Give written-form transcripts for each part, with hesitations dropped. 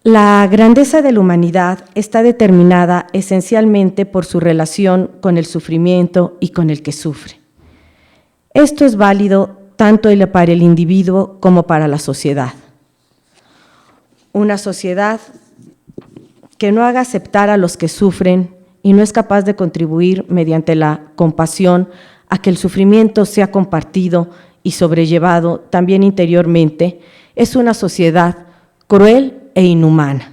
La grandeza de la humanidad está determinada esencialmente por su relación con el sufrimiento y con el que sufre. Esto es válido tanto para el individuo como para la sociedad. Una sociedad que no haga aceptar a los que sufren y no es capaz de contribuir mediante la compasión a que el sufrimiento sea compartido y sobrellevado también interiormente, es una sociedad cruel e inhumana.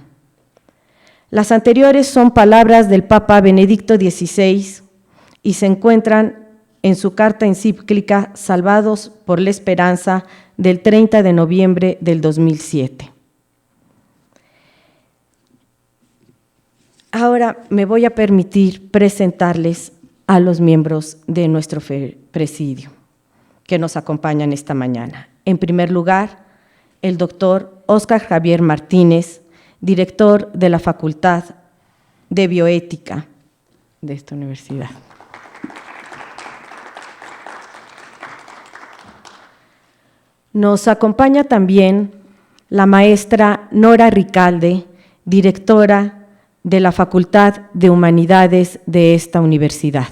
Las anteriores son palabras del Papa Benedicto XVI y se encuentran en su carta encíclica Salvados por la Esperanza del 30 de noviembre del 2007. Ahora me voy a permitir presentarles a los miembros de nuestro presidio que nos acompañan esta mañana. En primer lugar, el doctor Óscar Javier Martínez, director de la Facultad de Bioética de esta universidad. Nos acompaña también la maestra Nora Ricalde, directora de la Facultad de Humanidades de esta universidad.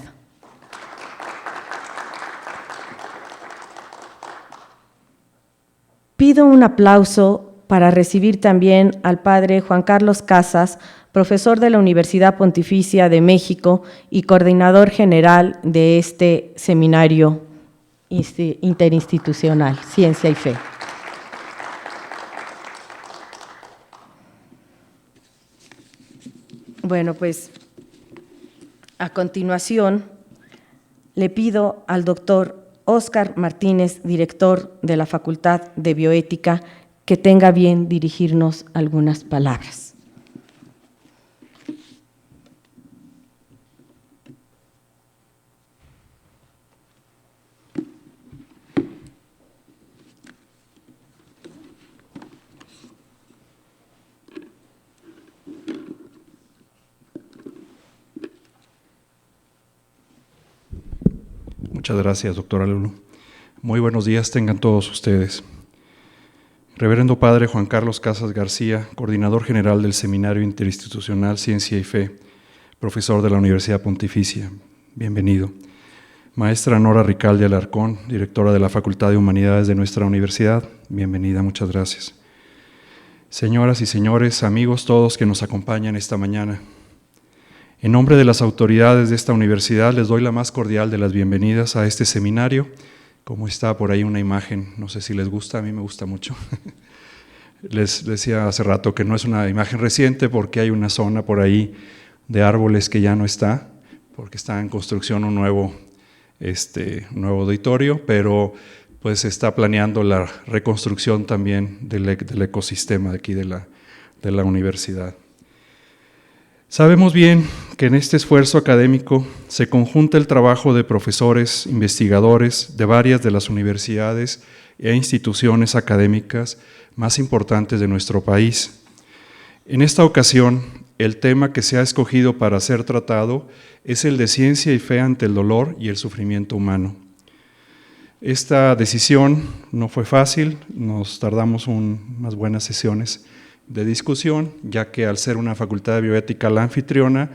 Pido un aplauso para recibir también al padre Juan Carlos Casas, profesor de la Universidad Pontificia de México y coordinador general de este seminario interinstitucional, Ciencia y Fe. Bueno, pues a continuación le pido al doctor Óscar Martínez, director de la Facultad de Bioética, que tenga bien dirigirnos algunas palabras. Muchas gracias, doctora Lulu. Muy buenos días tengan todos ustedes. Reverendo Padre Juan Carlos Casas García, coordinador general del Seminario Interinstitucional Ciencia y Fe, profesor de la Universidad Pontificia, bienvenido. Maestra Nora Ricalde Alarcón, directora de la Facultad de Humanidades de nuestra universidad, bienvenida, muchas gracias. Señoras y señores, amigos todos que nos acompañan esta mañana, en nombre de las autoridades de esta universidad les doy la más cordial de las bienvenidas a este seminario. Como está por ahí una imagen, no sé si les gusta, a mí me gusta mucho. Les decía hace rato que no es una imagen reciente porque hay una zona por ahí de árboles que ya no está, porque está en construcción un nuevo auditorio, pero pues se está planeando la reconstrucción también del ecosistema de aquí de la universidad. Sabemos bien que en este esfuerzo académico se conjunta el trabajo de profesores, investigadores de varias de las universidades e instituciones académicas más importantes de nuestro país. En esta ocasión, el tema que se ha escogido para ser tratado es el de ciencia y fe ante el dolor y el sufrimiento humano. Esta decisión no fue fácil, nos tardamos unas buenas sesiones de discusión, ya que al ser una facultad de bioética la anfitriona,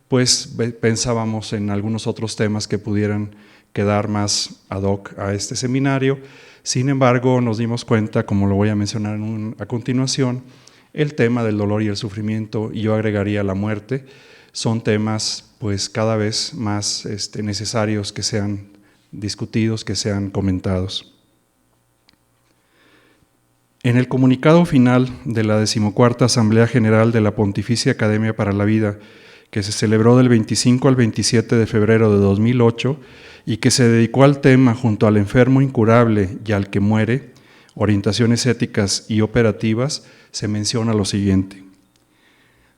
pues pensábamos en algunos otros temas que pudieran quedar más ad hoc a este seminario. Sin embargo, nos dimos cuenta, como lo voy a mencionar a continuación, el tema del dolor y el sufrimiento, y yo agregaría la muerte, son temas pues cada vez más necesarios que sean discutidos, que sean comentados. En el comunicado final de la 14ª Asamblea General de la Pontificia Academia para la Vida, que se celebró del 25 al 27 de febrero de 2008 y que se dedicó al tema junto al enfermo incurable y al que muere, orientaciones éticas y operativas, se menciona lo siguiente.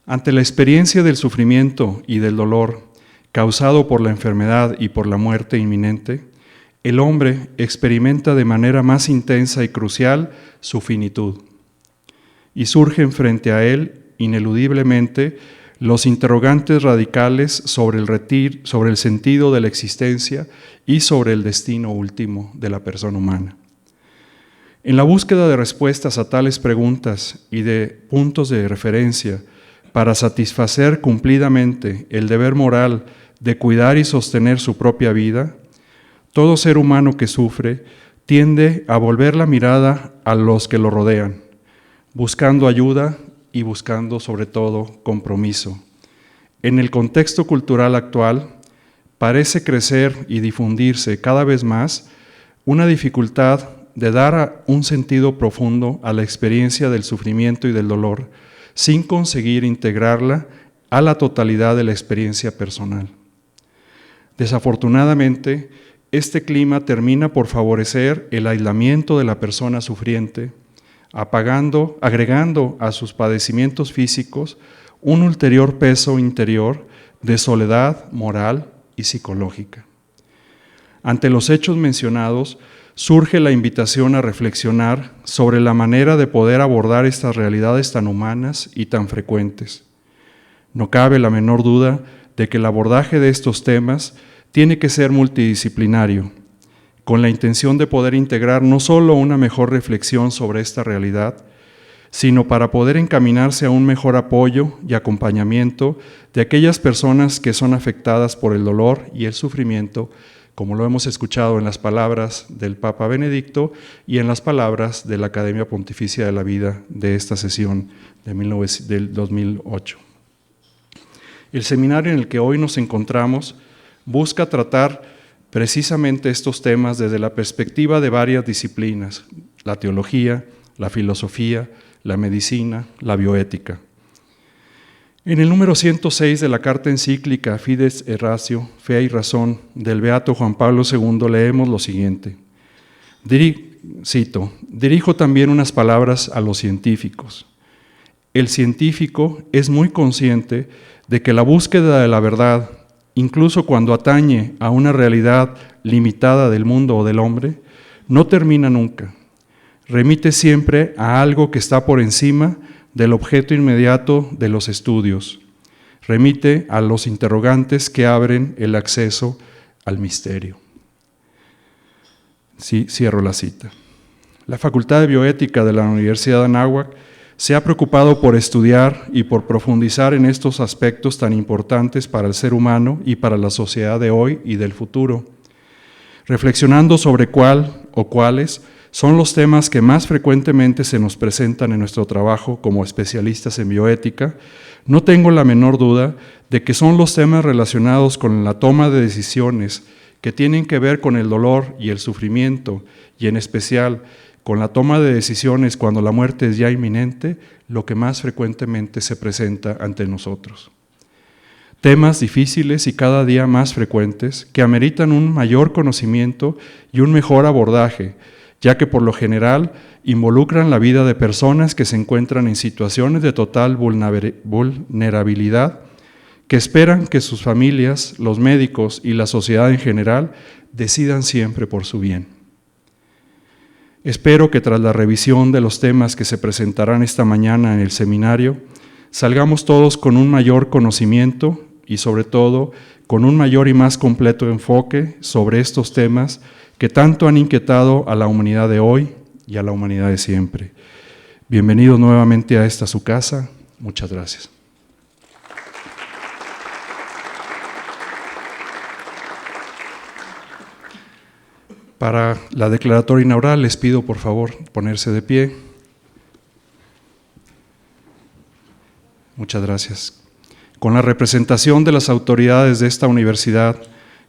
Ante la experiencia del sufrimiento y del dolor causado por la enfermedad y por la muerte inminente, el hombre experimenta de manera más intensa y crucial su finitud, y surgen frente a él, ineludiblemente, los interrogantes radicales sobre el sentido de la existencia y sobre el destino último de la persona humana. En la búsqueda de respuestas a tales preguntas y de puntos de referencia para satisfacer cumplidamente el deber moral de cuidar y sostener su propia vida, todo ser humano que sufre tiende a volver la mirada a los que lo rodean, buscando ayuda y buscando sobre todo compromiso. En el contexto cultural actual, parece crecer y difundirse cada vez más una dificultad de dar un sentido profundo a la experiencia del sufrimiento y del dolor, sin conseguir integrarla a la totalidad de la experiencia personal. Desafortunadamente, este clima termina por favorecer el aislamiento de la persona sufriente, agregando a sus padecimientos físicos un ulterior peso interior de soledad moral y psicológica. Ante los hechos mencionados, surge la invitación a reflexionar sobre la manera de poder abordar estas realidades tan humanas y tan frecuentes. No cabe la menor duda de que el abordaje de estos temas tiene que ser multidisciplinario, con la intención de poder integrar no solo una mejor reflexión sobre esta realidad, sino para poder encaminarse a un mejor apoyo y acompañamiento de aquellas personas que son afectadas por el dolor y el sufrimiento, como lo hemos escuchado en las palabras del Papa Benedicto y en las palabras de la Academia Pontificia de la Vida de esta sesión del 2008. El seminario en el que hoy nos encontramos busca tratar precisamente estos temas desde la perspectiva de varias disciplinas: la teología, la filosofía, la medicina, la bioética. En el número 106 de la carta encíclica Fides et Ratio, Fe y Razón, del Beato Juan Pablo II, leemos lo siguiente. Cito: dirijo también unas palabras a los científicos. El científico es muy consciente de que la búsqueda de la verdad, incluso cuando atañe a una realidad limitada del mundo o del hombre, no termina nunca. Remite siempre a algo que está por encima del objeto inmediato de los estudios. Remite a los interrogantes que abren el acceso al misterio. Sí, cierro la cita. La Facultad de Bioética de la Universidad de Anáhuac se ha preocupado por estudiar y por profundizar en estos aspectos tan importantes para el ser humano y para la sociedad de hoy y del futuro, reflexionando sobre cuál o cuáles son los temas que más frecuentemente se nos presentan en nuestro trabajo como especialistas en bioética. No tengo la menor duda de que son los temas relacionados con la toma de decisiones que tienen que ver con el dolor y el sufrimiento, y en especial con la toma de decisiones cuando la muerte es ya inminente, lo que más frecuentemente se presenta ante nosotros. Temas difíciles y cada día más frecuentes que ameritan un mayor conocimiento y un mejor abordaje, ya que por lo general involucran la vida de personas que se encuentran en situaciones de total vulnerabilidad, que esperan que sus familias, los médicos y la sociedad en general decidan siempre por su bien. Espero que tras la revisión de los temas que se presentarán esta mañana en el seminario, salgamos todos con un mayor conocimiento y sobre todo con un mayor y más completo enfoque sobre estos temas que tanto han inquietado a la humanidad de hoy y a la humanidad de siempre. Bienvenidos nuevamente a esta su casa. Muchas gracias. Para la declaratoria inaugural les pido por favor ponerse de pie. Muchas gracias. Con la representación de las autoridades de esta universidad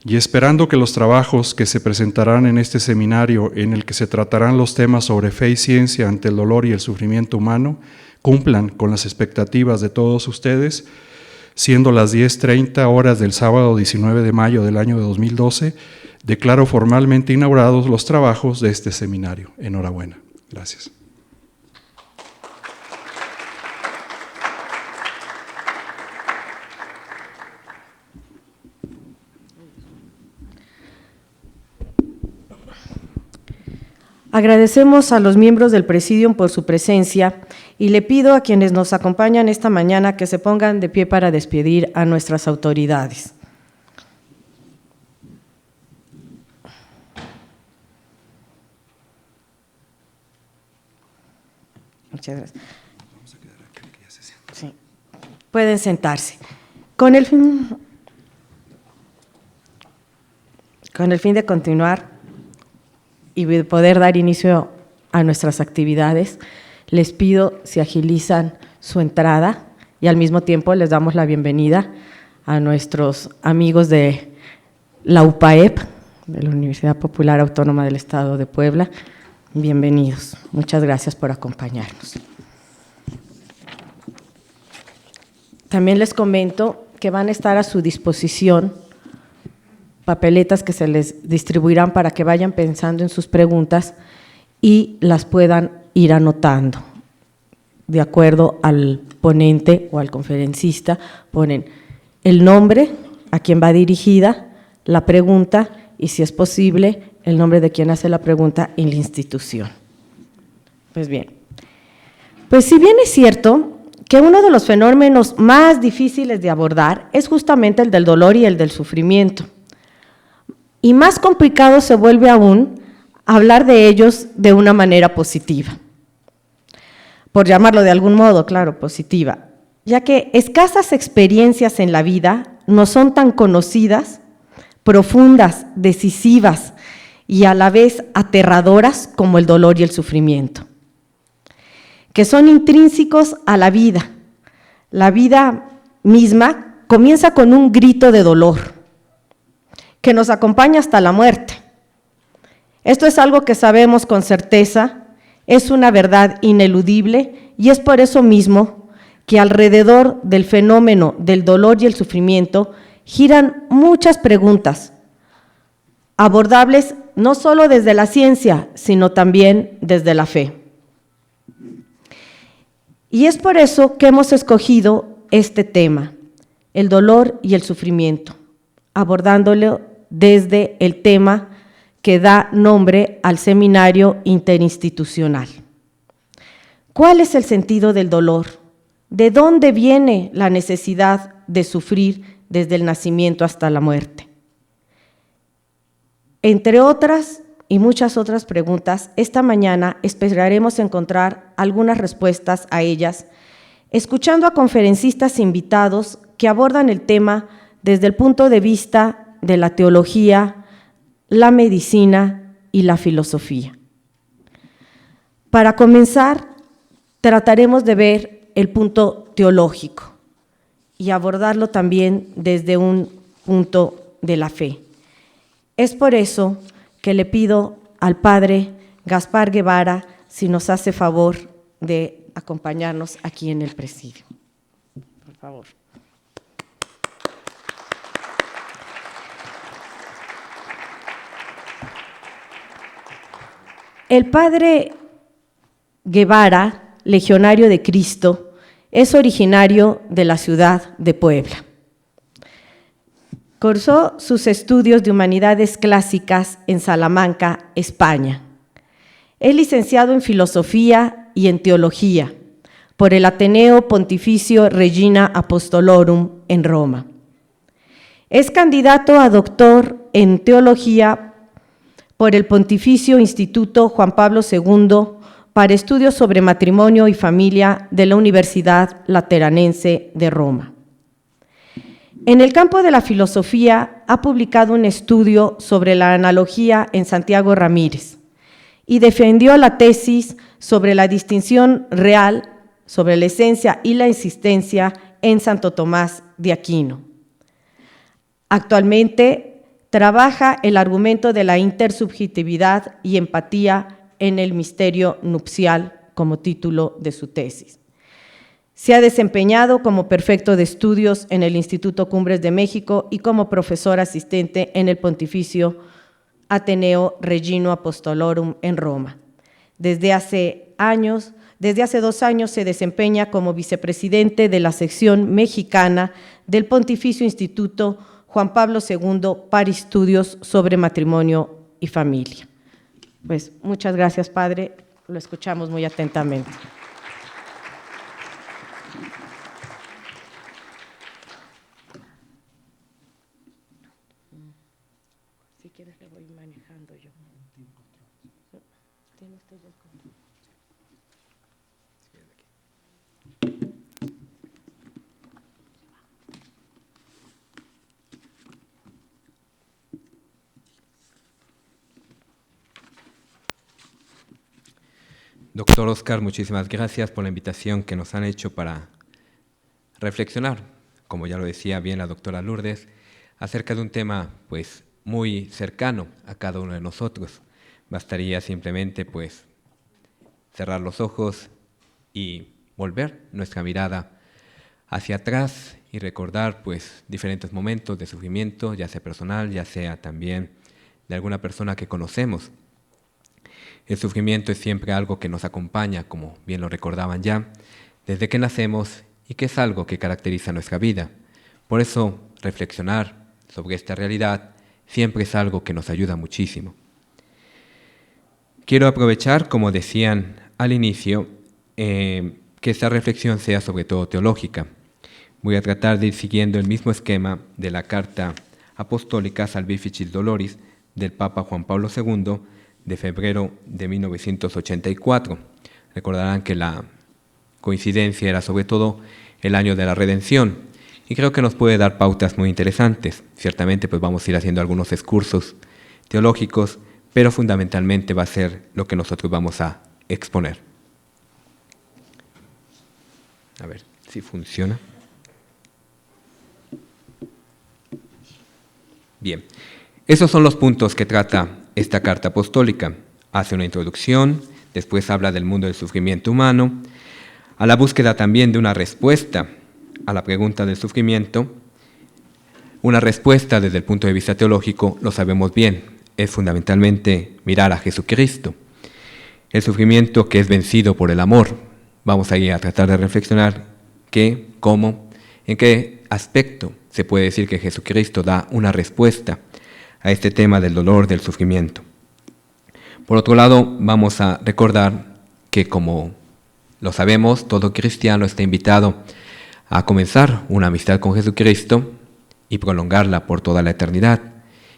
y esperando que los trabajos que se presentarán en este seminario, en el que se tratarán los temas sobre fe y ciencia ante el dolor y el sufrimiento humano, cumplan con las expectativas de todos ustedes, siendo las 10:30 horas del sábado 19 de mayo del año de 2012, declaro formalmente inaugurados los trabajos de este seminario. Enhorabuena. Gracias. Agradecemos a los miembros del Presidium por su presencia y le pido a quienes nos acompañan esta mañana que se pongan de pie para despedir a nuestras autoridades. Muchas gracias. Sí. Pueden sentarse. Con el fin de continuar y de poder dar inicio a nuestras actividades, les pido si agilizan su entrada y al mismo tiempo les damos la bienvenida a nuestros amigos de la UPAEP, de la Universidad Popular Autónoma del Estado de Puebla. Bienvenidos. Muchas gracias por acompañarnos. También les comento que van a estar a su disposición papeletas que se les distribuirán para que vayan pensando en sus preguntas y las puedan ir anotando. De acuerdo al ponente o al conferencista, ponen el nombre, a quien va dirigida, la pregunta y, si es posible, el nombre de quien hace la pregunta y la institución. Pues bien, pues si bien es cierto que uno de los fenómenos más difíciles de abordar es justamente el del dolor y el del sufrimiento, y más complicado se vuelve aún hablar de ellos de una manera positiva, por llamarlo de algún modo, claro, positiva, ya que escasas experiencias en la vida no son tan conocidas, profundas, decisivas y a la vez aterradoras como el dolor y el sufrimiento, que son intrínsecos a la vida. La vida misma comienza con un grito de dolor que nos acompaña hasta la muerte. Esto es algo que sabemos con certeza, es una verdad ineludible y es por eso mismo que alrededor del fenómeno del dolor y el sufrimiento giran muchas preguntas, abordables no solo desde la ciencia, sino también desde la fe. Y es por eso que hemos escogido este tema, el dolor y el sufrimiento, abordándolo desde el tema que da nombre al seminario interinstitucional. ¿Cuál es el sentido del dolor? ¿De dónde viene la necesidad de sufrir desde el nacimiento hasta la muerte? Entre otras y muchas otras preguntas, esta mañana esperaremos encontrar algunas respuestas a ellas, escuchando a conferencistas invitados que abordan el tema desde el punto de vista de la teología, la medicina y la filosofía. Para comenzar, trataremos de ver el punto teológico y abordarlo también desde un punto de la fe. Es por eso que le pido al padre Gaspar Guevara si nos hace favor de acompañarnos aquí en el presidio. Por favor. El padre Guevara, legionario de Cristo, es originario de la ciudad de Puebla. Cursó sus estudios de Humanidades Clásicas en Salamanca, España. Es licenciado en Filosofía y en Teología por el Ateneo Pontificio Regina Apostolorum en Roma. Es candidato a doctor en Teología por el Pontificio Instituto Juan Pablo II para estudios sobre matrimonio y familia de la Universidad Lateranense de Roma. En el campo de la filosofía ha publicado un estudio sobre la analogía en Santiago Ramírez y defendió la tesis sobre la distinción real sobre la esencia y la existencia en Santo Tomás de Aquino. Actualmente trabaja el argumento de la intersubjetividad y empatía en el misterio nupcial como título de su tesis. Se ha desempeñado como prefecto de estudios en el Instituto Cumbres de México y como profesor asistente en el Pontificio Ateneo Regino Apostolorum en Roma. Desde hace 2 años se desempeña como vicepresidente de la sección mexicana del Pontificio Instituto Juan Pablo II para estudios sobre matrimonio y familia. Pues muchas gracias, padre, lo escuchamos muy atentamente. Si quieres le voy manejando yo. ¿Tiene usted el control? Doctor Oscar, muchísimas gracias por la invitación que nos han hecho para reflexionar, como ya lo decía bien la doctora Lourdes, acerca de un tema pues muy cercano a cada uno de nosotros. Bastaría simplemente pues cerrar los ojos y volver nuestra mirada hacia atrás y recordar pues diferentes momentos de sufrimiento, ya sea personal, ya sea también de alguna persona que conocemos. El sufrimiento es siempre algo que nos acompaña, como bien lo recordaban ya, desde que nacemos y que es algo que caracteriza nuestra vida. Por eso, reflexionar sobre esta realidad siempre es algo que nos ayuda muchísimo. Quiero aprovechar, como decían al inicio, que esta reflexión sea sobre todo teológica. Voy a tratar de ir siguiendo el mismo esquema de la Carta Apostólica Salvificis Doloris del Papa Juan Pablo II de febrero de 1984. Recordarán que la coincidencia era sobre todo el año de la redención y creo que nos puede dar pautas muy interesantes. Ciertamente pues vamos a ir haciendo algunos excursos teológicos, pero fundamentalmente va a ser lo que nosotros vamos a exponer. A ver si funciona. Bien, esos son los puntos que trata esta carta apostólica. Hace una introducción, después habla del mundo del sufrimiento humano, a la búsqueda también de una respuesta a la pregunta del sufrimiento. Una respuesta desde el punto de vista teológico, lo sabemos bien, es fundamentalmente mirar a Jesucristo. El sufrimiento que es vencido por el amor. Vamos a ir a tratar de reflexionar qué, cómo, en qué aspecto se puede decir que Jesucristo da una respuesta a este tema del dolor, del sufrimiento. Por otro lado, vamos a recordar que, como lo sabemos, todo cristiano está invitado a comenzar una amistad con Jesucristo y prolongarla por toda la eternidad,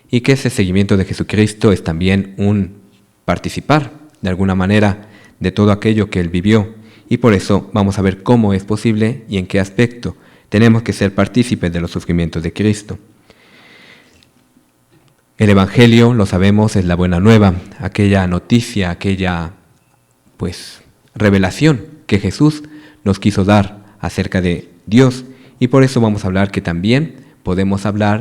y que ese seguimiento de Jesucristo es también un participar, de alguna manera, de todo aquello que Él vivió, y por eso vamos a ver cómo es posible y en qué aspecto tenemos que ser partícipes de los sufrimientos de Cristo. El Evangelio, lo sabemos, es la buena nueva, aquella noticia, aquella revelación que Jesús nos quiso dar acerca de Dios, y por eso vamos a hablar que también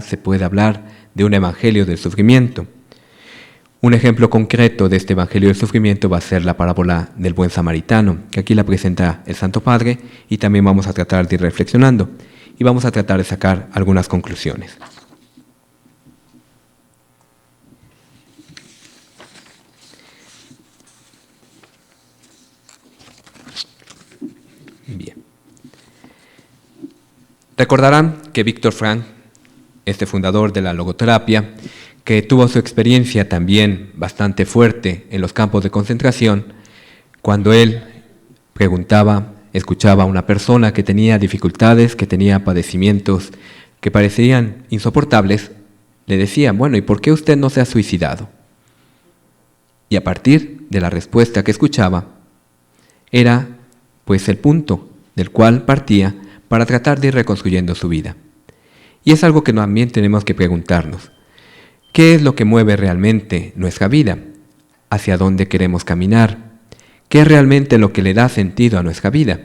se puede hablar de un Evangelio del sufrimiento. Un ejemplo concreto de este Evangelio del sufrimiento va a ser la parábola del buen samaritano, que aquí la presenta el Santo Padre, y también vamos a tratar de ir reflexionando, y vamos a tratar de sacar algunas conclusiones. Bien. Recordarán que Viktor Frankl, este fundador de la logoterapia, que tuvo su experiencia también bastante fuerte en los campos de concentración, cuando él escuchaba a una persona que tenía dificultades, que tenía padecimientos que parecían insoportables, le decía, bueno, ¿y por qué usted no se ha suicidado? Y a partir de la respuesta que escuchaba, era el punto del cual partía para tratar de ir reconstruyendo su vida. Y es algo que también tenemos que preguntarnos. ¿Qué es lo que mueve realmente nuestra vida? ¿Hacia dónde queremos caminar? ¿Qué es realmente lo que le da sentido a nuestra vida?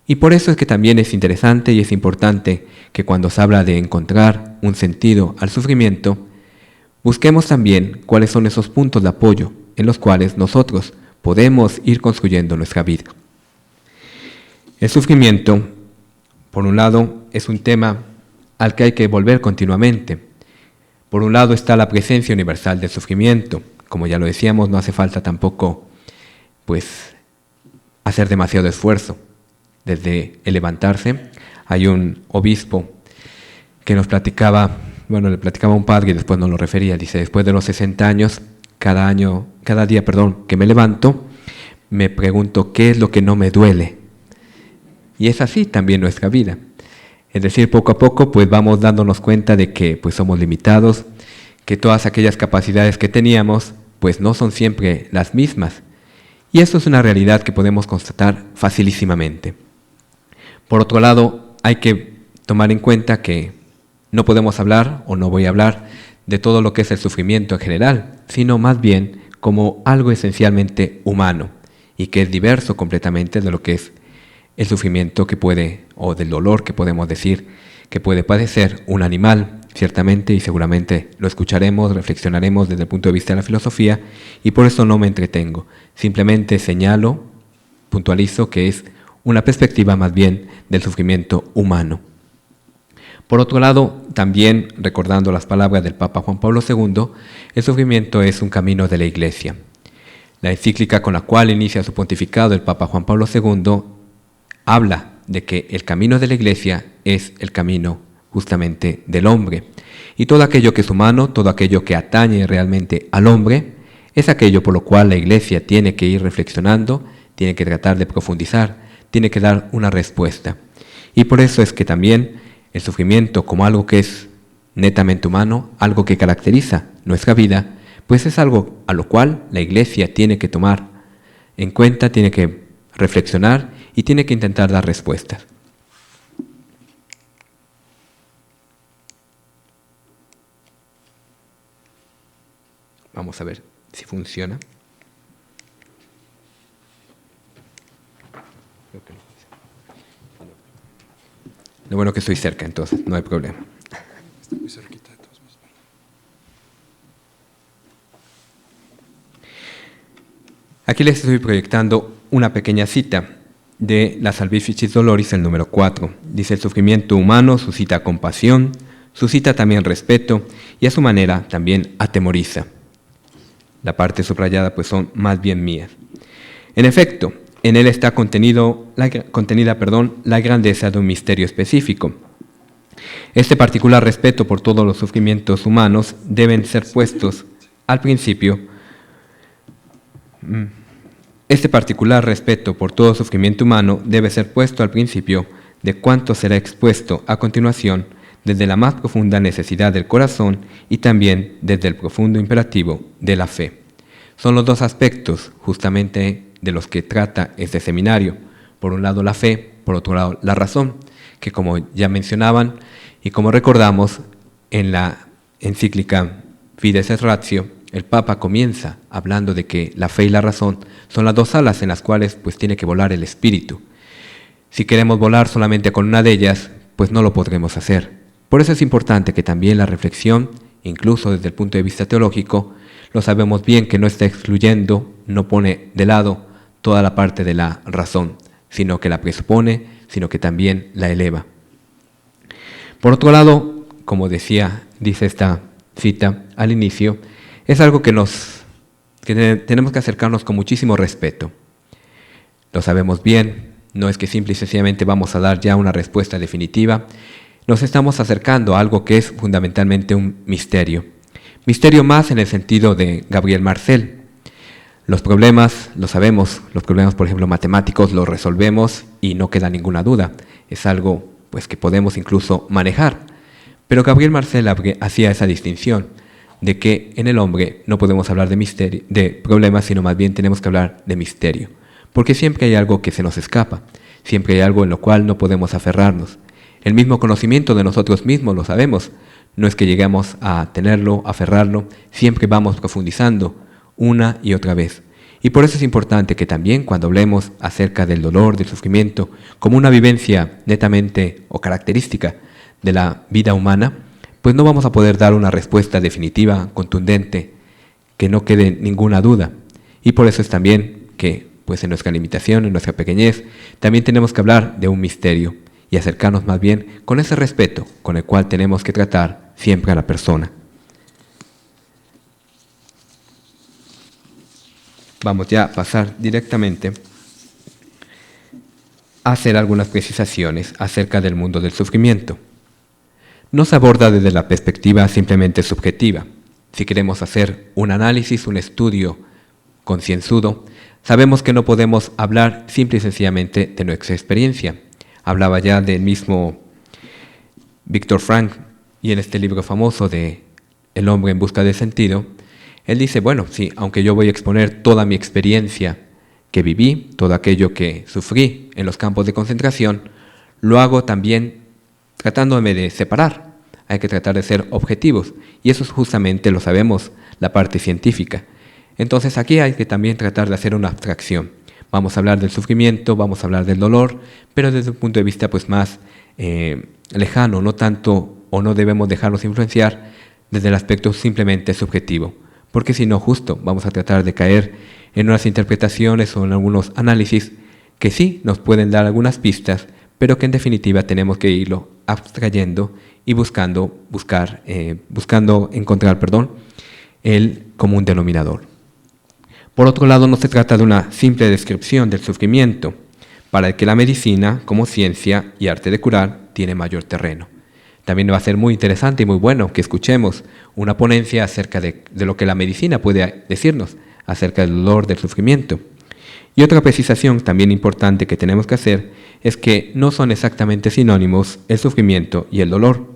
Y por eso es que también es interesante y es importante que cuando se habla de encontrar un sentido al sufrimiento, busquemos también cuáles son esos puntos de apoyo en los cuales nosotros podemos ir construyendo nuestra vida. El sufrimiento, por un lado, es un tema al que hay que volver continuamente. Por un lado está la presencia universal del sufrimiento. Como ya lo decíamos, no hace falta tampoco hacer demasiado esfuerzo. Desde el levantarse, hay un obispo que nos platicaba, le platicaba a un padre y después nos lo refería, dice, después de los 60 años, cada día que me levanto, me pregunto qué es lo que no me duele. Y es así también nuestra vida. Es decir, poco a poco vamos dándonos cuenta de que somos limitados, que todas aquellas capacidades que teníamos no son siempre las mismas. Y eso es una realidad que podemos constatar facilísimamente. Por otro lado, hay que tomar en cuenta que no podemos hablar, o no voy a hablar, de todo lo que es el sufrimiento en general, sino más bien como algo esencialmente humano, y que es diverso completamente de lo que es el sufrimiento que puede, o del dolor que podemos decir, que puede padecer un animal, ciertamente, y seguramente lo escucharemos, reflexionaremos desde el punto de vista de la filosofía, y por eso no me entretengo. Simplemente señalo, puntualizo que es una perspectiva más bien del sufrimiento humano. Por otro lado, también recordando las palabras del Papa Juan Pablo II, el sufrimiento es un camino de la Iglesia. La encíclica con la cual inicia su pontificado el Papa Juan Pablo II habla de que el camino de la Iglesia es el camino justamente del hombre. Y todo aquello que es humano, todo aquello que atañe realmente al hombre, es aquello por lo cual la Iglesia tiene que ir reflexionando, tiene que tratar de profundizar, tiene que dar una respuesta. Y por eso es que también el sufrimiento, como algo que es netamente humano, algo que caracteriza nuestra vida, pues es algo a lo cual la Iglesia tiene que tomar en cuenta, tiene que reflexionar y tiene que intentar dar respuestas. Vamos a ver si funciona. Creo que no. Lo bueno que estoy cerca, entonces no hay problema. Está muy cerquita de todos modos. Aquí les estoy proyectando una pequeña cita de la Salvificis Doloris, el número 4. Dice: el sufrimiento humano suscita compasión, suscita también respeto y a su manera también atemoriza. La parte subrayada pues son más bien mías. En efecto, en él está contenida la grandeza de un misterio específico. Este particular respeto por todos los sufrimientos humanos deben ser puestos al principio. Este particular respeto por todo sufrimiento humano debe ser puesto al principio de cuanto será expuesto a continuación desde la más profunda necesidad del corazón y también desde el profundo imperativo de la fe. Son los dos aspectos justamente de los que trata este seminario. Por un lado la fe, por otro lado la razón, que como ya mencionaban y como recordamos en la encíclica Fides et Ratio, el Papa comienza hablando de que la fe y la razón son las dos alas en las cuales pues tiene que volar el espíritu. Si queremos volar solamente con una de ellas, pues no lo podremos hacer. Por eso es importante que también la reflexión, incluso desde el punto de vista teológico, lo sabemos bien que no está excluyendo, no pone de lado toda la parte de la razón, sino que la presupone, sino que también la eleva. Por otro lado, como dice esta cita al inicio, es algo que tenemos que acercarnos con muchísimo respeto. Lo sabemos bien, no es que simple y sencillamente vamos a dar ya una respuesta definitiva. Nos estamos acercando a algo que es fundamentalmente un misterio. Misterio más en el sentido de Gabriel Marcel. Los problemas, lo sabemos, los problemas por ejemplo matemáticos los resolvemos y no queda ninguna duda. Es algo pues que podemos incluso manejar. Pero Gabriel Marcel hacía esa distinción de que en el hombre no podemos hablar de problemas, sino más bien tenemos que hablar de misterio. Porque siempre hay algo que se nos escapa, siempre hay algo en lo cual no podemos aferrarnos. El mismo conocimiento de nosotros mismos lo sabemos, no es que lleguemos a tenerlo, a aferrarlo, siempre vamos profundizando una y otra vez. Y por eso es importante que también cuando hablemos acerca del dolor, del sufrimiento, como una vivencia netamente o característica de la vida humana, pues no vamos a poder dar una respuesta definitiva, contundente, que no quede ninguna duda. Y por eso es también que, pues en nuestra limitación, en nuestra pequeñez, también tenemos que hablar de un misterio y acercarnos más bien con ese respeto con el cual tenemos que tratar siempre a la persona. Vamos ya a pasar directamente a hacer algunas precisaciones acerca del mundo del sufrimiento. No se aborda desde la perspectiva simplemente subjetiva. Si queremos hacer un análisis, un estudio concienzudo, sabemos que no podemos hablar simple y sencillamente de nuestra experiencia. Hablaba ya del mismo Viktor Frankl, y en este libro famoso de El hombre en busca de sentido, él dice, bueno, sí, aunque yo voy a exponer toda mi experiencia que viví, todo aquello que sufrí en los campos de concentración, lo hago también tratándome de separar. Hay que tratar de ser objetivos, y eso es justamente, lo sabemos, la parte científica. Entonces aquí hay que también tratar de hacer una abstracción. Vamos a hablar del sufrimiento, vamos a hablar del dolor, pero desde un punto de vista pues más lejano, no tanto, o no debemos dejarnos influenciar desde el aspecto simplemente subjetivo, porque si no, justo vamos a tratar de caer en unas interpretaciones o en algunos análisis que sí nos pueden dar algunas pistas, pero que en definitiva tenemos que irlo abstrayendo y buscando encontrar el común denominador. Por otro lado, no se trata de una simple descripción del sufrimiento, para el que la medicina, como ciencia y arte de curar, tiene mayor terreno. También va a ser muy interesante y muy bueno que escuchemos una ponencia acerca de lo que la medicina puede decirnos acerca del dolor, del sufrimiento. Y otra precisación también importante que tenemos que hacer es que no son exactamente sinónimos el sufrimiento y el dolor.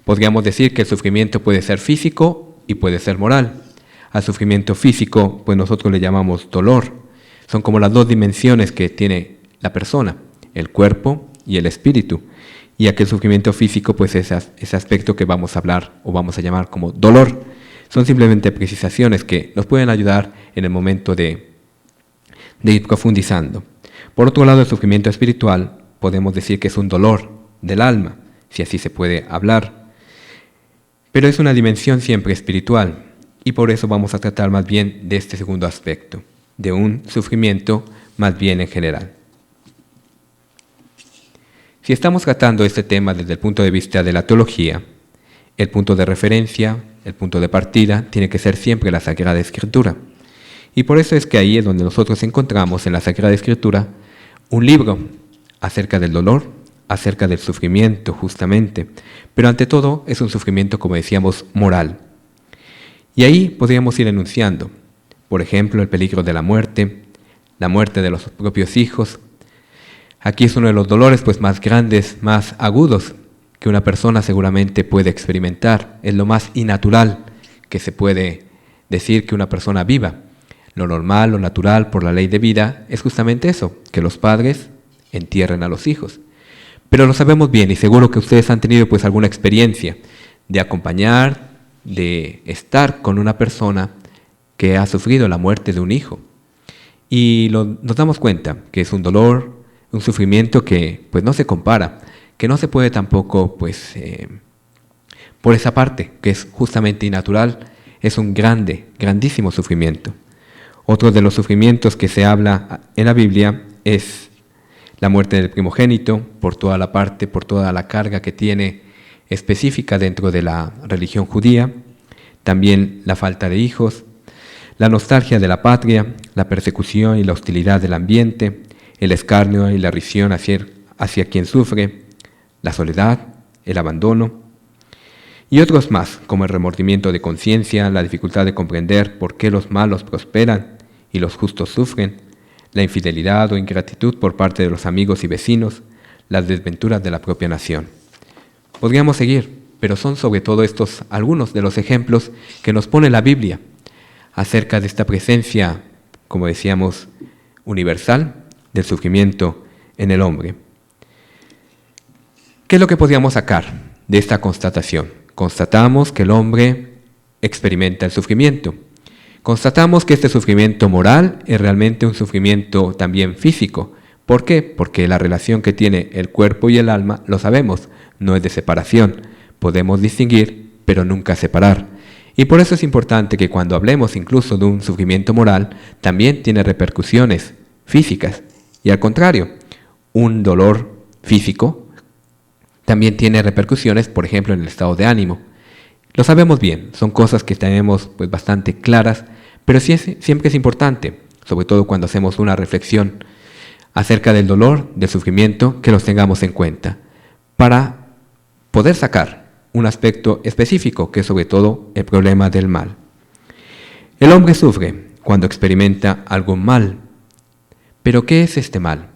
Podríamos decir que el sufrimiento puede ser físico y puede ser moral. Al sufrimiento físico, pues nosotros le llamamos dolor. Son como las dos dimensiones que tiene la persona, el cuerpo y el espíritu. Y aquel sufrimiento físico, pues ese aspecto que vamos a hablar o vamos a llamar como dolor. Son simplemente precisaciones que nos pueden ayudar en el momento de ir profundizando. Por otro lado, el sufrimiento espiritual podemos decir que es un dolor del alma, si así se puede hablar. Pero es una dimensión siempre espiritual y por eso vamos a tratar más bien de este segundo aspecto, de un sufrimiento más bien en general. Si estamos tratando este tema desde el punto de vista de la teología, el punto de referencia, el punto de partida, tiene que ser siempre la Sagrada Escritura. Y por eso es que ahí es donde nosotros encontramos en la Sagrada Escritura un libro acerca del dolor, acerca del sufrimiento justamente, pero ante todo es un sufrimiento, como decíamos, moral. Y ahí podríamos ir enunciando, por ejemplo, el peligro de la muerte de los propios hijos. Aquí es uno de los dolores pues más grandes, más agudos que una persona seguramente puede experimentar. Es lo más innatural que se puede decir que una persona viva. Lo normal, lo natural por la ley de vida es justamente eso, que los padres entierren a los hijos. Pero lo sabemos bien y seguro que ustedes han tenido pues alguna experiencia de acompañar, de estar con una persona que ha sufrido la muerte de un hijo. Y nos damos cuenta que es un dolor, un sufrimiento que pues no se compara, que no se puede tampoco pues por esa parte que es justamente innatural, es un grandísimo sufrimiento. Otro de los sufrimientos que se habla en la Biblia es la muerte del primogénito, por toda la carga que tiene específica dentro de la religión judía, también la falta de hijos, la nostalgia de la patria, la persecución y la hostilidad del ambiente, el escarnio y la risión hacia quien sufre, la soledad, el abandono, y otros más, como el remordimiento de conciencia, la dificultad de comprender por qué los malos prosperan y los justos sufren, la infidelidad o ingratitud por parte de los amigos y vecinos, las desventuras de la propia nación. Podríamos seguir, pero son sobre todo estos algunos de los ejemplos que nos pone la Biblia acerca de esta presencia, como decíamos, universal del sufrimiento en el hombre. ¿Qué es lo que podríamos sacar de esta constatación? Constatamos que el hombre experimenta el sufrimiento. Constatamos que este sufrimiento moral es realmente un sufrimiento también físico. ¿Por qué? Porque la relación que tiene el cuerpo y el alma, lo sabemos, no es de separación. Podemos distinguir, pero nunca separar. Y por eso es importante que cuando hablemos incluso de un sufrimiento moral, también tiene repercusiones físicas. Y al contrario, un dolor físico también tiene repercusiones, por ejemplo, en el estado de ánimo. Lo sabemos bien, son cosas que tenemos pues bastante claras, pero siempre es importante, sobre todo cuando hacemos una reflexión acerca del dolor, del sufrimiento, que los tengamos en cuenta, para poder sacar un aspecto específico, que es sobre todo el problema del mal. El hombre sufre cuando experimenta algún mal. ¿Pero qué es este mal?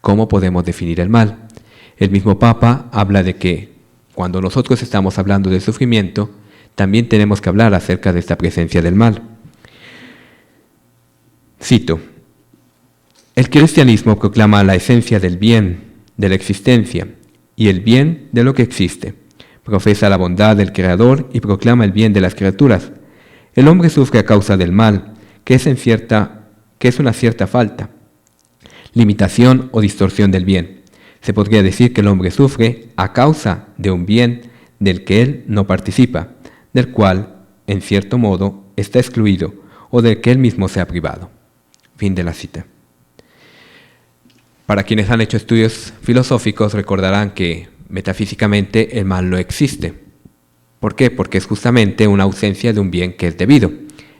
¿Cómo podemos definir el mal? El mismo Papa habla de que cuando nosotros estamos hablando del sufrimiento, también tenemos que hablar acerca de esta presencia del mal. Cito: el cristianismo proclama la esencia del bien, de la existencia, y el bien de lo que existe. Profesa la bondad del Creador y proclama el bien de las criaturas. El hombre sufre a causa del mal, que es una cierta falta. limitación o distorsión del bien. Se podría decir que el hombre sufre a causa de un bien del que él no participa, del cual, en cierto modo, está excluido o del que él mismo se ha privado. Fin de la cita. Para quienes han hecho estudios filosóficos recordarán que metafísicamente el mal no existe. ¿Por qué? Porque es justamente una ausencia de un bien que es debido.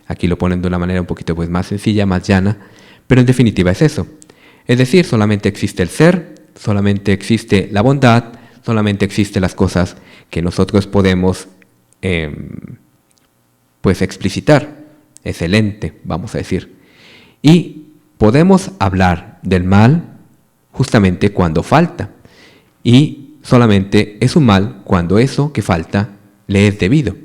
Aquí lo ponen de una manera un poquito más sencilla, más llana, pero en definitiva es eso. Es decir, solamente existe el ser, solamente existe la bondad, solamente existen las cosas que nosotros podemos explicitar. Es el ente, vamos a decir. Y podemos hablar del mal justamente cuando falta. Y solamente es un mal cuando eso que falta le es debido.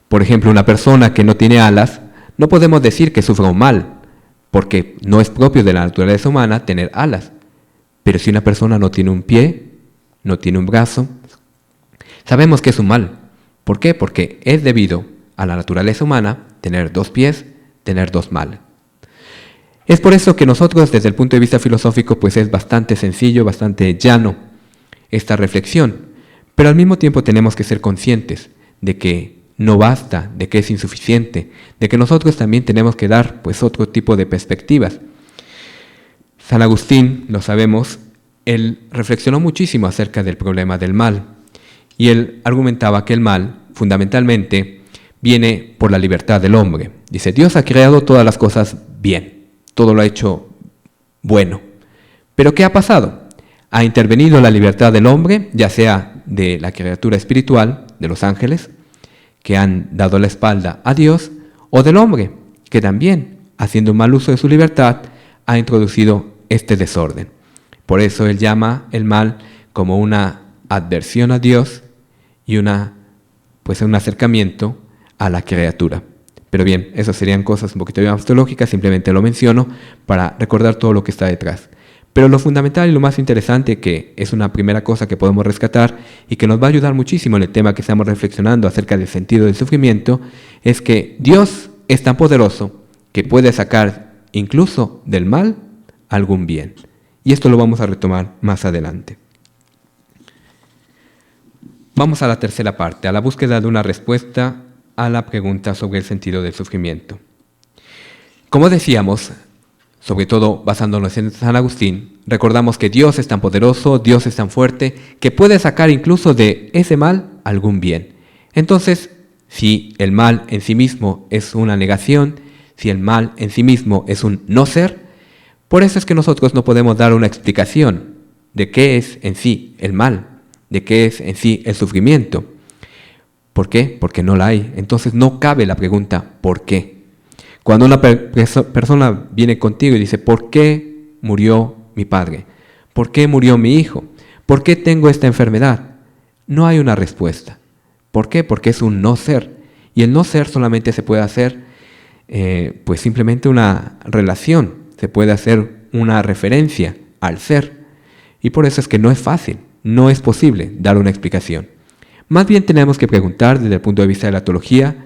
Por ejemplo, una persona que no tiene alas, no podemos decir que sufra un mal, porque no es propio de la naturaleza humana tener alas. Pero si una persona no tiene un pie, no tiene un brazo, sabemos que es un mal. ¿Por qué? Porque es debido a la naturaleza humana tener 2 pies, tener 2 manos. Es por eso que nosotros, desde el punto de vista filosófico, pues es bastante sencillo, bastante llano esta reflexión. Pero al mismo tiempo tenemos que ser conscientes de que no basta, de que es insuficiente, de que nosotros también tenemos que dar pues otro tipo de perspectivas. San Agustín, lo sabemos, él reflexionó muchísimo acerca del problema del mal y él argumentaba que el mal fundamentalmente viene por la libertad del hombre. Dice, Dios ha creado todas las cosas bien, todo lo ha hecho bueno. ¿Pero qué ha pasado? Ha intervenido la libertad del hombre, ya sea de la criatura espiritual, de los ángeles, que han dado la espalda a Dios, o del hombre, que también, haciendo un mal uso de su libertad, ha introducido este desorden. Por eso él llama el mal como una adversión a Dios y un acercamiento a la criatura. Pero bien, esas serían cosas un poquito más teológicas, simplemente lo menciono para recordar todo lo que está detrás. Pero lo fundamental y lo más interesante, que es una primera cosa que podemos rescatar y que nos va a ayudar muchísimo en el tema que estamos reflexionando acerca del sentido del sufrimiento, es que Dios es tan poderoso que puede sacar incluso del mal algún bien. Y esto lo vamos a retomar más adelante. Vamos a la tercera parte, a la búsqueda de una respuesta a la pregunta sobre el sentido del sufrimiento. Como decíamos, sobre todo basándonos en San Agustín, recordamos que Dios es tan poderoso, Dios es tan fuerte, que puede sacar incluso de ese mal algún bien. Entonces, si el mal en sí mismo es una negación, si el mal en sí mismo es un no ser, por eso es que nosotros no podemos dar una explicación de qué es en sí el mal, de qué es en sí el sufrimiento. ¿Por qué? Porque no la hay. Entonces no cabe la pregunta ¿por qué? Cuando una persona viene contigo y dice ¿por qué murió mi padre? ¿Por qué murió mi hijo? ¿Por qué tengo esta enfermedad? No hay una respuesta. ¿Por qué? Porque es un no ser. Y el no ser solamente se puede hacer pues simplemente una relación. Se puede hacer una referencia al ser. Y por eso es que no es fácil, no es posible dar una explicación. Más bien tenemos que preguntar desde el punto de vista de la teología,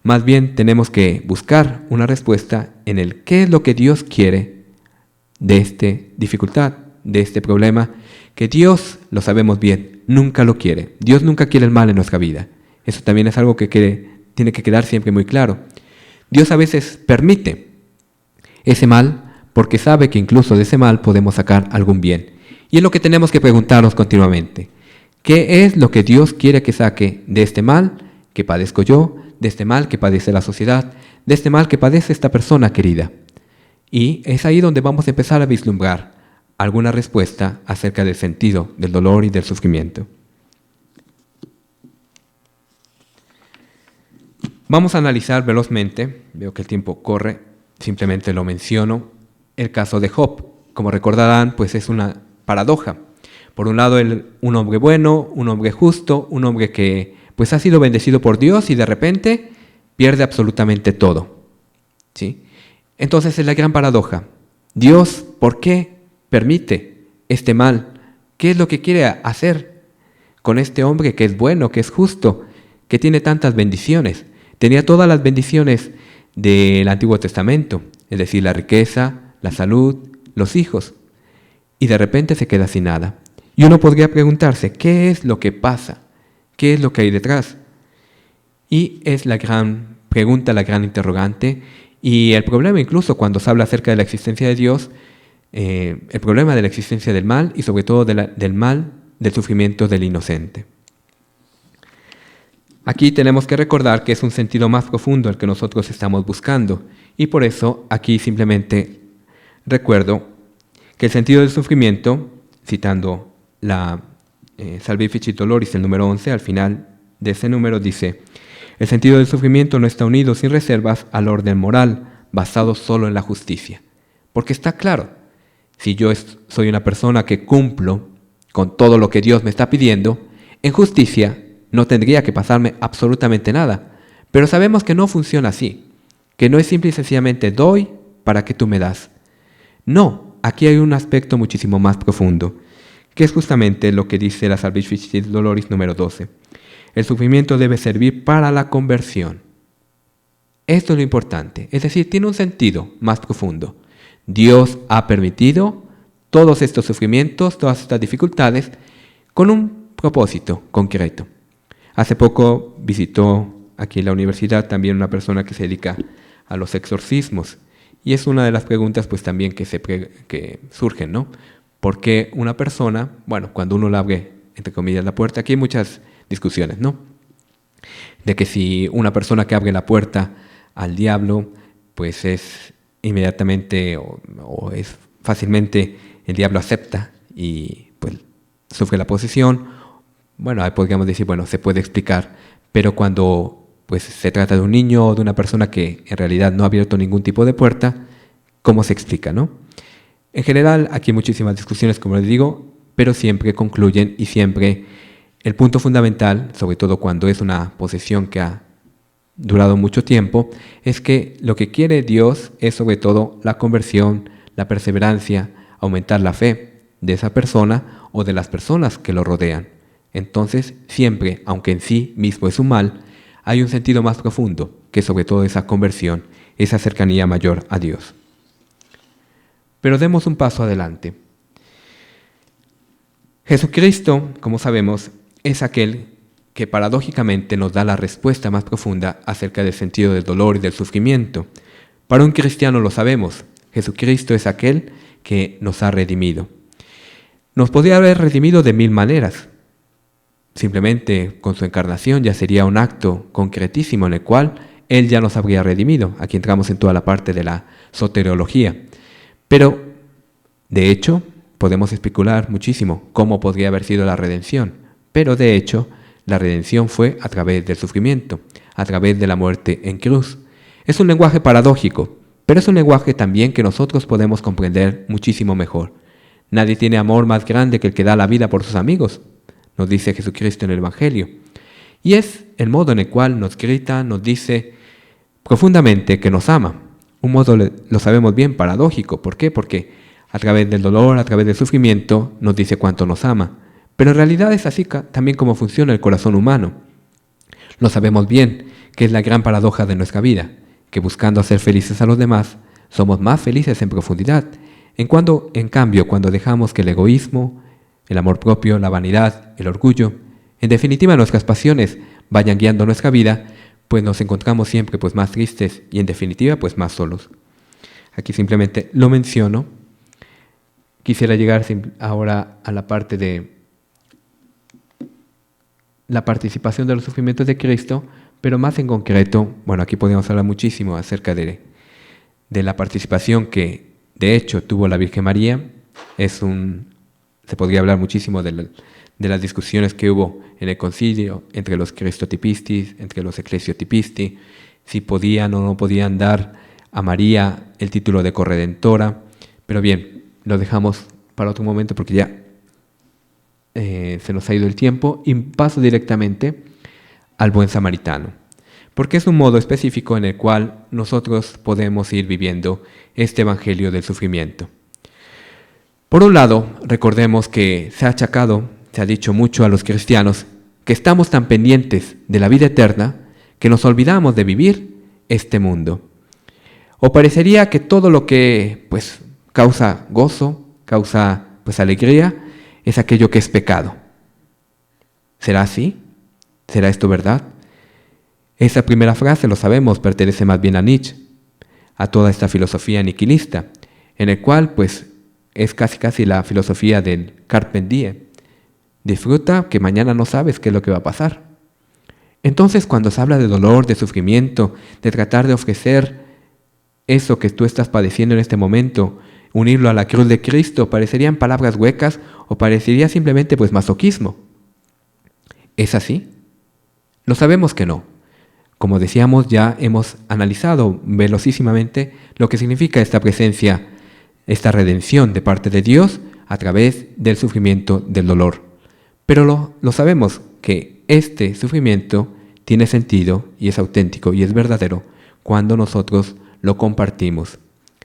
más bien tenemos que buscar una respuesta en el qué es lo que Dios quiere de esta dificultad, de este problema, que Dios, lo sabemos bien, nunca lo quiere. Dios nunca quiere el mal en nuestra vida. Eso también es algo que tiene que quedar siempre muy claro. Dios a veces permite ese mal porque sabe que incluso de ese mal podemos sacar algún bien. Y es lo que tenemos que preguntarnos continuamente. ¿Qué es lo que Dios quiere que saque de este mal que padezco yo, de este mal que padece la sociedad, de este mal que padece esta persona querida? Y es ahí donde vamos a empezar a vislumbrar alguna respuesta acerca del sentido del dolor y del sufrimiento. Vamos a analizar velozmente, veo que el tiempo corre, simplemente lo menciono, el caso de Job. Como recordarán, pues es una paradoja. Por un lado, un hombre bueno, un hombre justo, un hombre que pues ha sido bendecido por Dios y de repente pierde absolutamente todo. ¿Sí? Entonces es la gran paradoja. Dios, ¿por qué permite este mal? ¿Qué es lo que quiere hacer con este hombre que es bueno, que es justo, que tiene tantas bendiciones? Tenía todas las bendiciones del Antiguo Testamento, es decir, la riqueza, la salud, los hijos. y de repente se queda sin nada. Y uno podría preguntarse, ¿qué es lo que pasa? ¿Qué es lo que hay detrás? Y es la gran pregunta, la gran interrogante, y el problema incluso cuando se habla acerca de la existencia de Dios, el problema de la existencia del mal y sobre todo del mal, del sufrimiento del inocente. Aquí tenemos que recordar que es un sentido más profundo el que nosotros estamos buscando, y por eso aquí simplemente recuerdo que el sentido del sufrimiento, citando la Salvifici Doloris, el número 11, al final de ese número dice: el sentido del sufrimiento no está unido sin reservas al orden moral, basado solo en la justicia. Porque está claro, si yo soy una persona que cumplo con todo lo que Dios me está pidiendo, en justicia no tendría que pasarme absolutamente nada. Pero sabemos que no funciona así, que no es simple y sencillamente doy para que tú me das. No, aquí hay un aspecto muchísimo más profundo, que es justamente lo que dice la Salvifici Doloris número 12. El sufrimiento debe servir para la conversión. Esto es lo importante, es decir, tiene un sentido más profundo. Dios ha permitido todos estos sufrimientos, todas estas dificultades, con un propósito concreto. Hace poco visitó aquí en la universidad también una persona que se dedica a los exorcismos, y es una de las preguntas pues también que surgen, ¿no? ¿Por qué una persona, bueno, cuando uno le abre, entre comillas, la puerta, aquí hay muchas discusiones, ¿no? De que si una persona que abre la puerta al diablo, pues es inmediatamente o es fácilmente, el diablo acepta y pues sufre la posesión. Bueno, ahí podríamos decir, bueno, se puede explicar, pero cuando pues se trata de un niño o de una persona que en realidad no ha abierto ningún tipo de puerta, ¿cómo se explica, no? En general, aquí hay muchísimas discusiones, como les digo, pero siempre concluyen y siempre el punto fundamental, sobre todo cuando es una posesión que ha durado mucho tiempo, es que lo que quiere Dios es sobre todo la conversión, la perseverancia, aumentar la fe de esa persona o de las personas que lo rodean. Entonces, siempre, aunque en sí mismo es un mal, hay un sentido más profundo, que sobre todo esa conversión, esa cercanía mayor a Dios. Pero demos un paso adelante. Jesucristo, como sabemos, es aquel que paradójicamente nos da la respuesta más profunda acerca del sentido del dolor y del sufrimiento. Para un cristiano lo sabemos, Jesucristo es aquel que nos ha redimido. Nos podría haber redimido de mil maneras. Simplemente con su encarnación ya sería un acto concretísimo en el cual Él ya nos habría redimido. Aquí entramos en toda la parte de la soteriología. Pero, de hecho, podemos especular muchísimo cómo podría haber sido la redención. Pero, de hecho, la redención fue a través del sufrimiento, a través de la muerte en cruz. Es un lenguaje paradójico, pero es un lenguaje también que nosotros podemos comprender muchísimo mejor. Nadie tiene amor más grande que el que da la vida por sus amigos, nos dice Jesucristo en el Evangelio. Y es el modo en el cual nos grita, nos dice profundamente que nos ama. Un modo, lo sabemos bien, paradójico. ¿Por qué? Porque a través del dolor, a través del sufrimiento, nos dice cuánto nos ama. Pero en realidad es así también como funciona el corazón humano. Lo sabemos bien, que es la gran paradoja de nuestra vida, que buscando hacer felices a los demás, somos más felices en profundidad. En cambio, cuando dejamos que el egoísmo, el amor propio, la vanidad, el orgullo, en definitiva nuestras pasiones, vayan guiando nuestra vida, pues nos encontramos siempre pues más tristes y en definitiva pues más solos. Aquí simplemente lo menciono. Quisiera llegar ahora a la parte de la participación de los sufrimientos de Cristo, pero más en concreto, bueno, aquí podemos hablar muchísimo acerca de la participación que de hecho tuvo la Virgen María. Se podría hablar muchísimo de las discusiones que hubo en el concilio entre los Christotipistis, entre los Ecclesiotipisti, si podían o no podían dar a María el título de corredentora. Pero bien, lo dejamos para otro momento porque ya se nos ha ido el tiempo y paso directamente al buen samaritano, porque es un modo específico en el cual nosotros podemos ir viviendo este evangelio del sufrimiento. Por un lado, recordemos que se ha dicho mucho a los cristianos que estamos tan pendientes de la vida eterna que nos olvidamos de vivir este mundo. O parecería que todo lo que causa gozo, causa pues alegría es aquello que es pecado. ¿Será así? ¿Será esto verdad? Esa primera frase, lo sabemos, pertenece más bien a Nietzsche, a toda esta filosofía nihilista, en el cual pues es casi la filosofía del carpe diem. Disfruta que mañana no sabes qué es lo que va a pasar. Entonces, cuando se habla de dolor, de sufrimiento, de tratar de ofrecer eso que tú estás padeciendo en este momento, unirlo a la cruz de Cristo, parecerían palabras huecas o parecería simplemente pues masoquismo. ¿Es así? Lo sabemos que no. Como decíamos, ya hemos analizado velocísimamente lo que significa esta presencia, esta redención de parte de Dios a través del sufrimiento, del dolor. Pero lo sabemos que este sufrimiento tiene sentido y es auténtico y es verdadero cuando nosotros lo compartimos.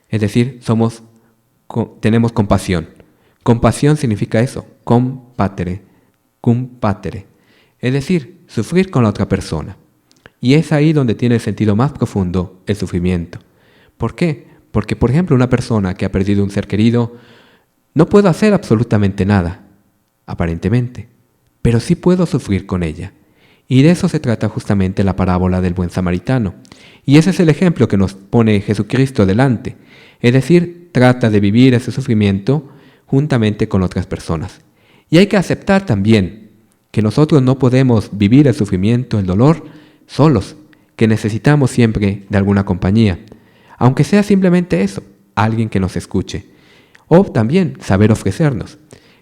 Es decir, tenemos compasión. Compasión significa eso, compatere, cum patere. Es decir, sufrir con la otra persona. Y es ahí donde tiene el sentido más profundo el sufrimiento. ¿Por qué? Porque, por ejemplo, una persona que ha perdido un ser querido no puede hacer absolutamente nada, aparentemente, pero sí puedo sufrir con ella. Y de eso se trata justamente la parábola del buen samaritano. Y ese es el ejemplo que nos pone Jesucristo delante. Es decir, trata de vivir ese sufrimiento juntamente con otras personas. Y hay que aceptar también que nosotros no podemos vivir el sufrimiento, el dolor, solos, que necesitamos siempre de alguna compañía, aunque sea simplemente eso, alguien que nos escuche, o también saber ofrecernos.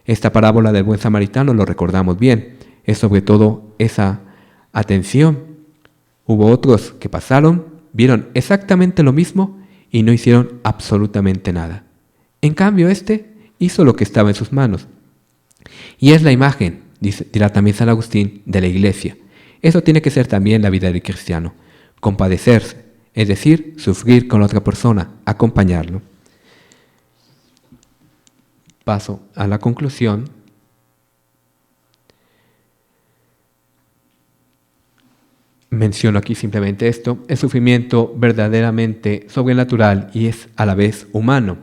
Esta parábola del buen samaritano lo recordamos bien, es sobre todo esa atención. Hubo otros que pasaron, vieron exactamente lo mismo y no hicieron absolutamente nada. En cambio, este hizo lo que estaba en sus manos. Y es la imagen, dirá también San Agustín, de la iglesia. Eso tiene que ser también la vida del cristiano. Compadecerse, es decir, sufrir con la otra persona, acompañarlo. Paso a la conclusión. Menciono aquí simplemente esto: el sufrimiento verdaderamente sobrenatural y es a la vez humano.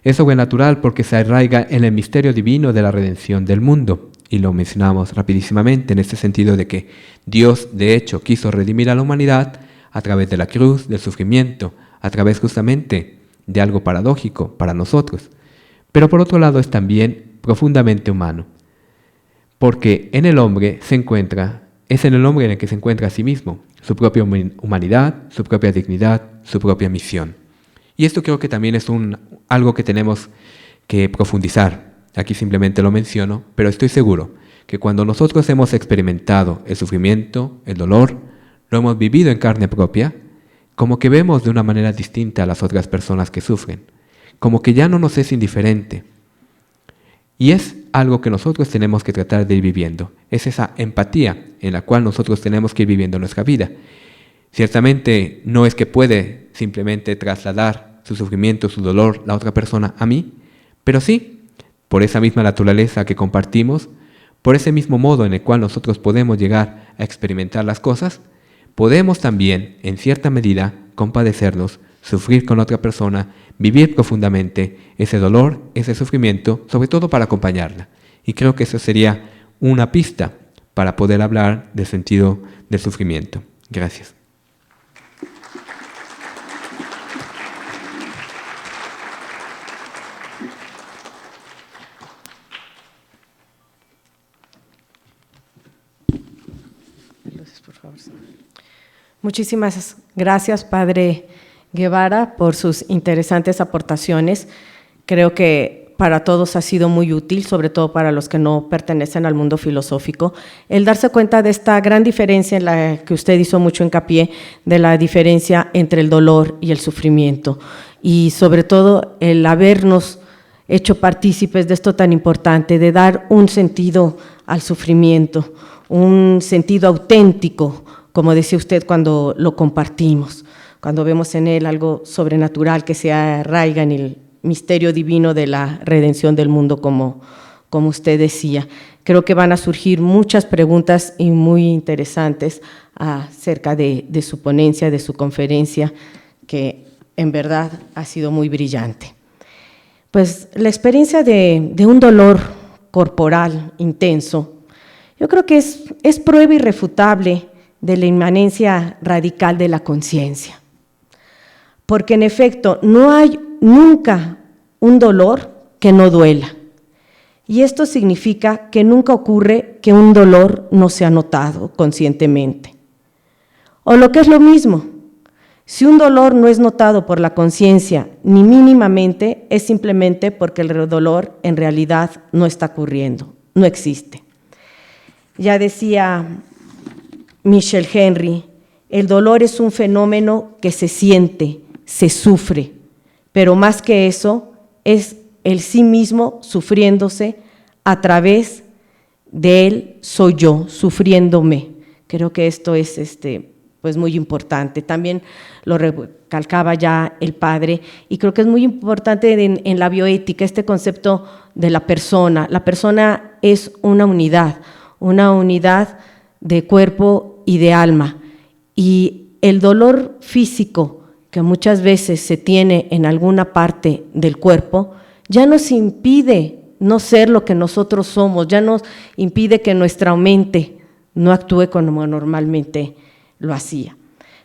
Es sobrenatural porque se arraiga en el misterio divino de la redención del mundo. Y lo mencionamos rapidísimamente en este sentido de que Dios de hecho quiso redimir a la humanidad a través de la cruz, del sufrimiento, a través justamente de algo paradójico para nosotros. Pero por otro lado es también profundamente humano, porque en el hombre es en el hombre en el que se encuentra a sí mismo, su propia humanidad, su propia dignidad, su propia misión. Y esto creo que también es algo que tenemos que profundizar. Aquí simplemente lo menciono, pero estoy seguro que cuando nosotros hemos experimentado el sufrimiento, el dolor, lo hemos vivido en carne propia, como que vemos de una manera distinta a las otras personas que sufren, como que ya no nos es indiferente. Y es algo que nosotros tenemos que tratar de ir viviendo. Es esa empatía en la cual nosotros tenemos que ir viviendo nuestra vida. Ciertamente no es que puede simplemente trasladar su sufrimiento, su dolor, la otra persona a mí, pero sí, por esa misma naturaleza que compartimos, por ese mismo modo en el cual nosotros podemos llegar a experimentar las cosas, podemos también, en cierta medida, compadecernos, sufrir con otra persona, vivir profundamente ese dolor, ese sufrimiento, sobre todo para acompañarla. Y creo que eso sería una pista para poder hablar del sentido del sufrimiento. Gracias. Muchísimas gracias, Padre Guevara, por sus interesantes aportaciones. Creo que para todos ha sido muy útil, sobre todo para los que no pertenecen al mundo filosófico, el darse cuenta de esta gran diferencia en la que usted hizo mucho hincapié, de la diferencia entre el dolor y el sufrimiento, y sobre todo el habernos hecho partícipes de esto tan importante, de dar un sentido al sufrimiento, un sentido auténtico, como decía usted, cuando lo compartimos, cuando vemos en él algo sobrenatural que se arraiga en el misterio divino de la redención del mundo, como usted decía. Creo que van a surgir muchas preguntas y muy interesantes acerca de su ponencia, de su conferencia, que en verdad ha sido muy brillante. pues la experiencia de un dolor corporal intenso, yo creo que es prueba irrefutable de la inmanencia radical de la conciencia. Porque en efecto, no hay nunca un dolor que no duela. Y esto significa que nunca ocurre que un dolor no sea notado conscientemente. O lo que es lo mismo, si un dolor no es notado por la conciencia ni mínimamente, es simplemente porque el dolor en realidad no está ocurriendo, no existe. Ya decía Michel Henry, el dolor es un fenómeno que se siente, se sufre, pero más que eso, es el sí mismo sufriéndose a través de él, soy yo, sufriéndome. Creo que esto es pues muy importante. También lo recalcaba ya el padre, y creo que es muy importante en la bioética este concepto de la persona. La persona es una unidad de cuerpo y de alma, y el dolor físico que muchas veces se tiene en alguna parte del cuerpo, ya nos impide no ser lo que nosotros somos, ya nos impide que nuestra mente no actúe como normalmente lo hacía.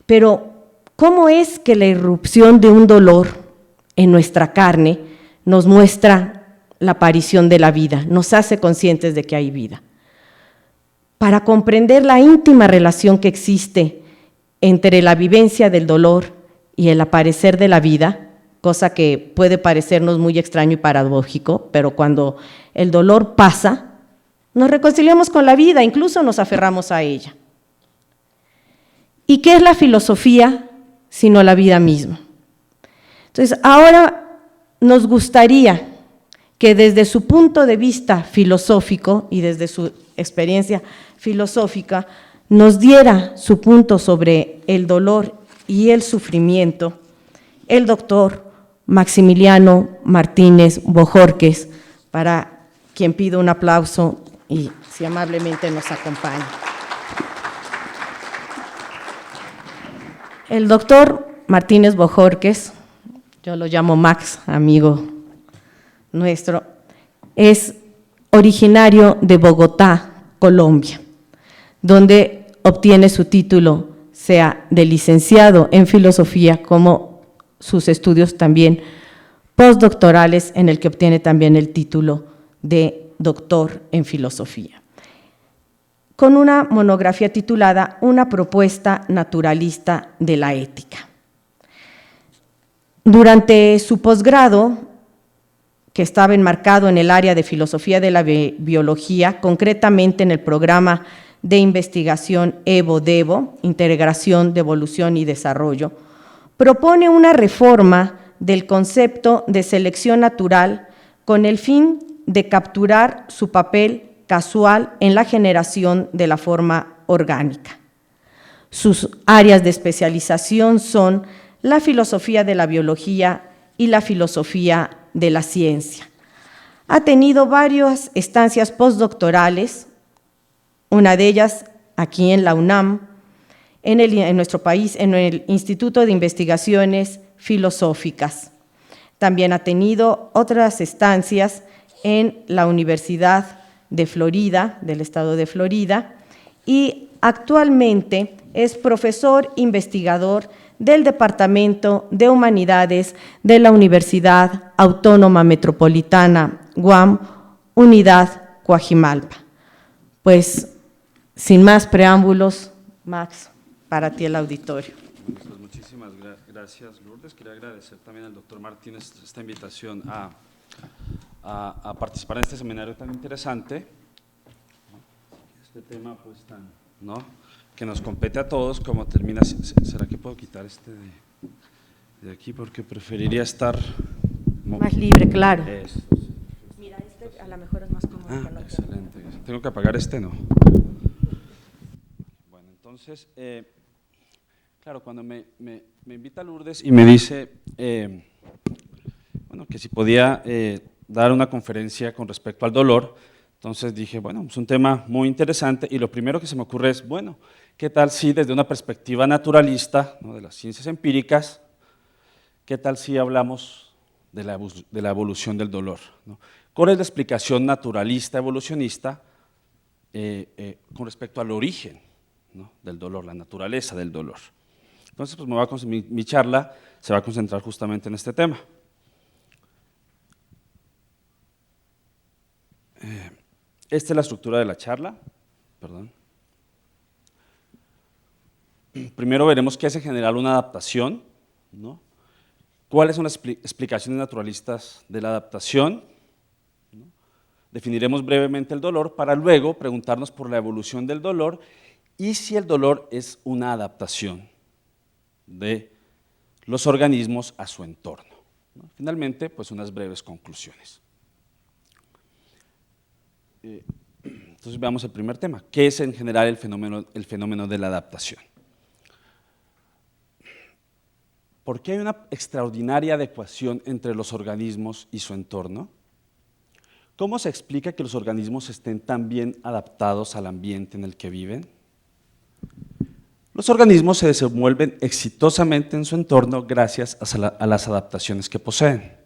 Pero, ¿cómo es que la irrupción de un dolor en nuestra carne nos muestra la aparición de la vida, nos hace conscientes de que hay vida? Para comprender la íntima relación que existe entre la vivencia del dolor y el aparecer de la vida, cosa que puede parecernos muy extraño y paradójico, pero cuando el dolor pasa, nos reconciliamos con la vida, incluso nos aferramos a ella. ¿Y qué es la filosofía sino la vida misma? Entonces, ahora nos gustaría que desde su punto de vista filosófico y desde su experiencia filosófica nos diera su punto sobre el dolor y el sufrimiento el doctor Maximiliano Martínez Bojórquez, para quien pido un aplauso y si amablemente nos acompaña. El doctor Martínez Bojórquez, yo lo llamo Max, amigo nuestro, es originario de Bogotá, Colombia, donde obtiene su título, sea de licenciado en filosofía, como sus estudios también postdoctorales, en el que obtiene también el título de doctor en filosofía, con una monografía titulada Una propuesta naturalista de la ética. Durante su posgrado, que estaba enmarcado en el área de filosofía de la biología, concretamente en el programa de investigación EVO-DEVO, Integración de Evolución y Desarrollo, propone una reforma del concepto de selección natural con el fin de capturar su papel casual en la generación de la forma orgánica. Sus áreas de especialización son la filosofía de la biología y la filosofía de la ciencia. Ha tenido varias estancias postdoctorales, una de ellas aquí en la UNAM, en nuestro país, en el Instituto de Investigaciones Filosóficas. También ha tenido otras estancias en la Universidad de Florida, del estado de Florida, y actualmente es profesor investigador del Departamento de Humanidades de la Universidad Autónoma Metropolitana, UAM, Unidad Coajimalpa. Pues, sin más preámbulos, Max, para ti el auditorio. Pues muchísimas gracias, Lourdes. Quería agradecer también al doctor Martínez esta invitación a participar en este seminario tan interesante. Este tema pues tan, ¿no?, que nos compete a todos, como termina. ¿Será que puedo quitar este de aquí? Porque preferiría estar más libre, claro. Eso, sí. Mira, este a lo mejor es más cómodo. Excelente. Tengo que apagar este, ¿no? Bueno, entonces, claro, cuando me invita Lourdes y me dice, bueno, que si podía dar una conferencia con respecto al dolor, entonces dije, bueno, es un tema muy interesante, y lo primero que se me ocurre es, bueno, ¿qué tal si desde una perspectiva naturalista, ¿no?, de las ciencias empíricas, qué tal si hablamos de la evolución del dolor, ¿no? ¿Cuál es la explicación naturalista evolucionista con respecto al origen, ¿no?, del dolor, la naturaleza del dolor? Entonces, pues mi charla se va a concentrar justamente en este tema. Esta es la estructura de la charla. Perdón. Primero veremos qué es en general una adaptación, ¿no? ¿Cuáles son las explicaciones naturalistas de la adaptación? ¿No? Definiremos brevemente el dolor para luego preguntarnos por la evolución del dolor y si el dolor es una adaptación de los organismos a su entorno, ¿no? Finalmente, pues unas breves conclusiones. Entonces veamos el primer tema. ¿Qué es en general el fenómeno de la adaptación? ¿Por qué hay una extraordinaria adecuación entre los organismos y su entorno? ¿Cómo se explica que los organismos estén tan bien adaptados al ambiente en el que viven? Los organismos se desenvuelven exitosamente en su entorno gracias a las adaptaciones que poseen.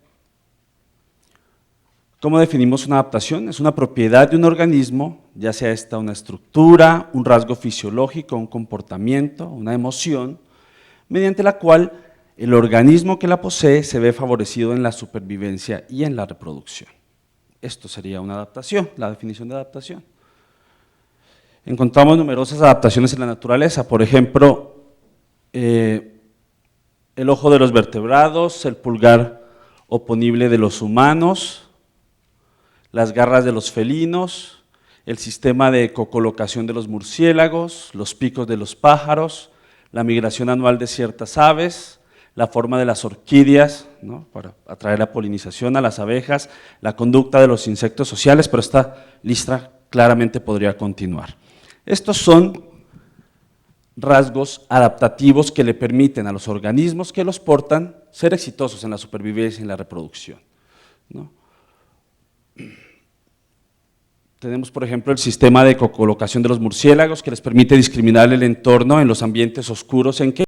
¿Cómo definimos una adaptación? Es una propiedad de un organismo, ya sea esta una estructura, un rasgo fisiológico, un comportamiento, una emoción, mediante la cual el organismo que la posee se ve favorecido en la supervivencia y en la reproducción. Esto sería una adaptación, la definición de adaptación. Encontramos numerosas adaptaciones en la naturaleza, por ejemplo, el ojo de los vertebrados, el pulgar oponible de los humanos, las garras de los felinos, el sistema de ecocolocación de los murciélagos, los picos de los pájaros, la migración anual de ciertas aves, la forma de las orquídeas, ¿no?, para atraer la polinización a las abejas, la conducta de los insectos sociales, pero esta lista claramente podría continuar. Estos son rasgos adaptativos que le permiten a los organismos que los portan ser exitosos en la supervivencia y en la reproducción, ¿no? Tenemos, por ejemplo, el sistema de ecocolocación de los murciélagos que les permite discriminar el entorno en los ambientes oscuros en que